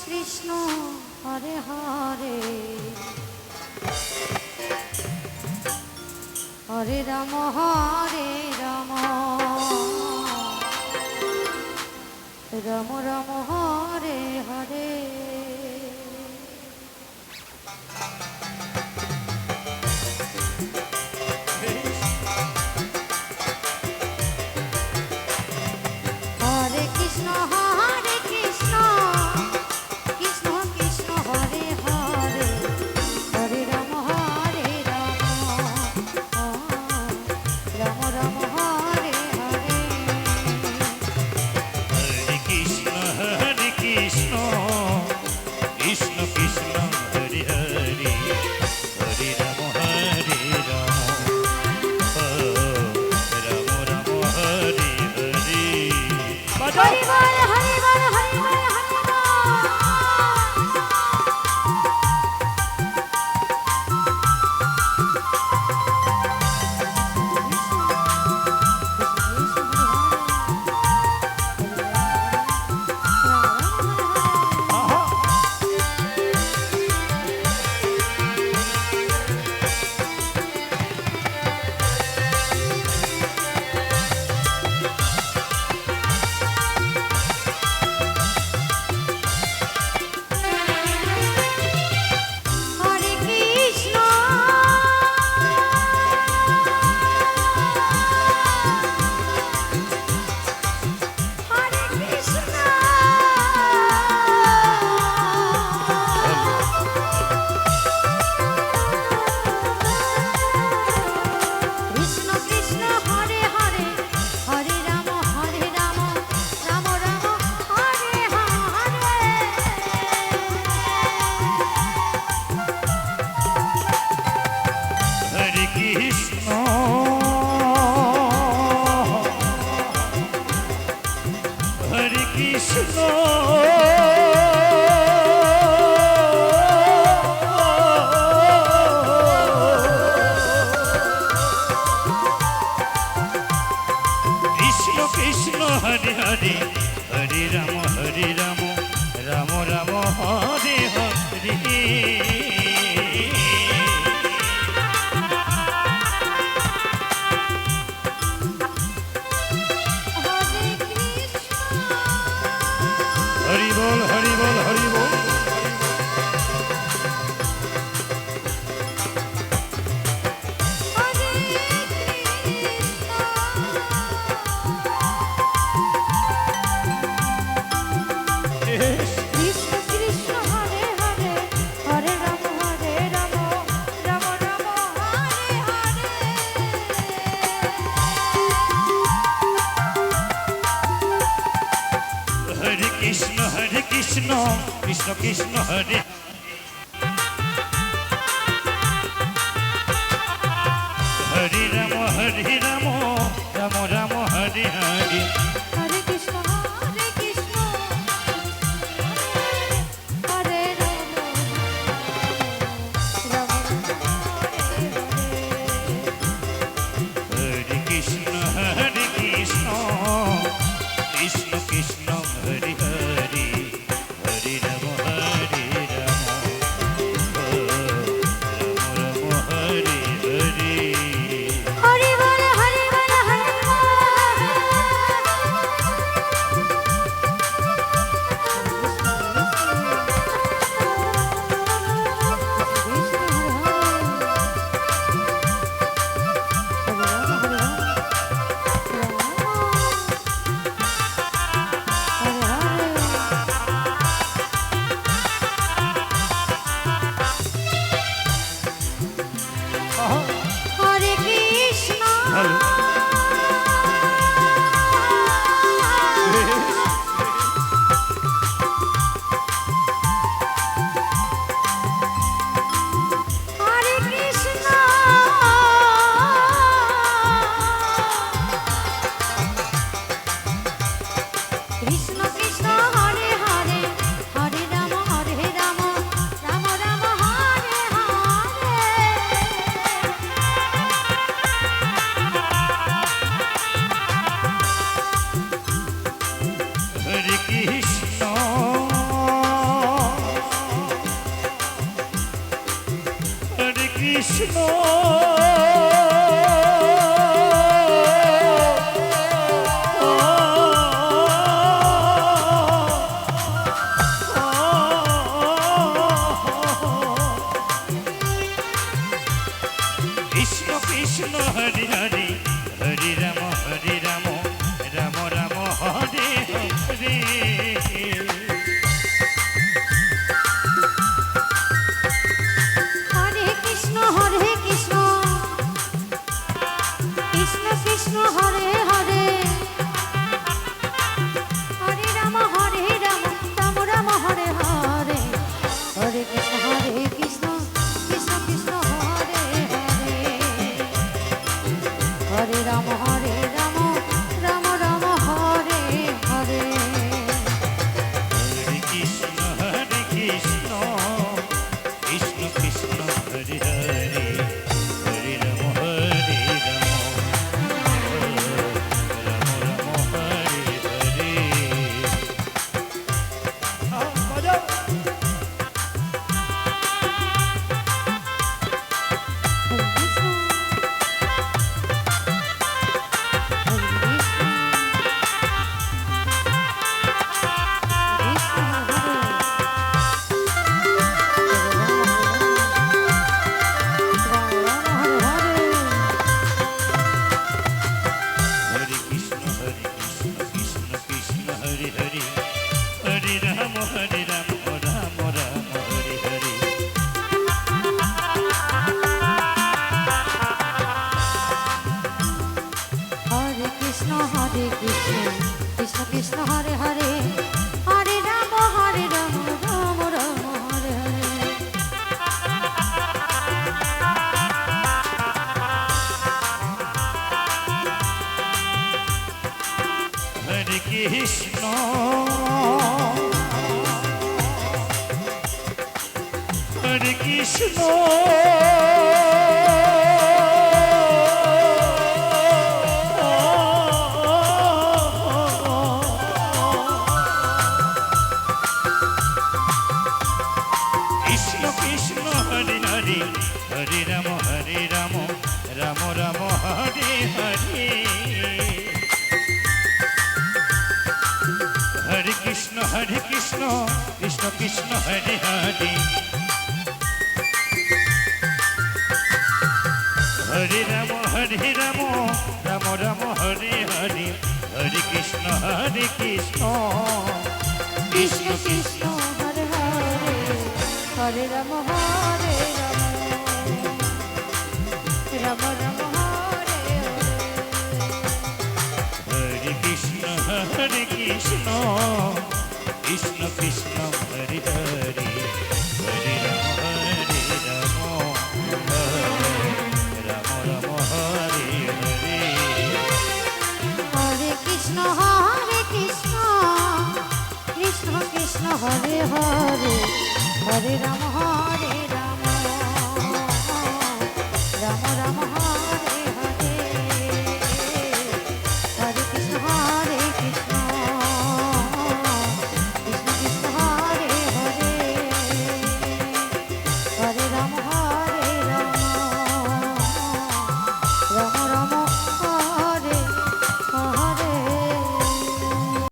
Krishna Hare Hare Hare Ram Ram Ram Hare Hare. হরে Krishna Krishna Krishna Hare Hare Hare Ram Ram Ram Hare Hare. হরে Krishna Krishna Krishna Hare Hare Hare Ram Ram Ram Hare Hare. Hari বল Hari বল Hari বল Hari বল। হরে Krishna Krishna Krishna Hare Hare Hare Ram Ram Ram Hare Hare. Hari বল Hari বল Hari বল। Krishna Krishna Hare Hare Hare Ram Ram Ram Hare Hare. হরে Krishna Krishna Krishna Hare Hare Ram Ram Ram Hare Hare. হরে Krishna হরে Ram Ram Hare Hare. হরে Krishna Krishna Krishna Hare Hare Hare Ram Ram Hare Hare. Hari বল Hari বল Hari বল। Krishna Krishna Krishna Hare Hare Hare Ram Ram Ram Hare Hare Hare Krishna হরে Krishna Krishna Krishna Hare Hare Hare Ram Ram Ram Hare Hare Hare Krishna Krishna Krishna Hare Hare Hare Ram Ram Ram Hare Hare Hare Krishna Krishna Krishna Krishna Hare Hare Hare Ram হরে Ram Ram Ram Hare Hare Krishna Krishna Krishna Krishna Hare Hare Hare Ram Ram Ram Hare Hare Hare Krishna Krishna Krishna Krishna Hare Hare Hare Ram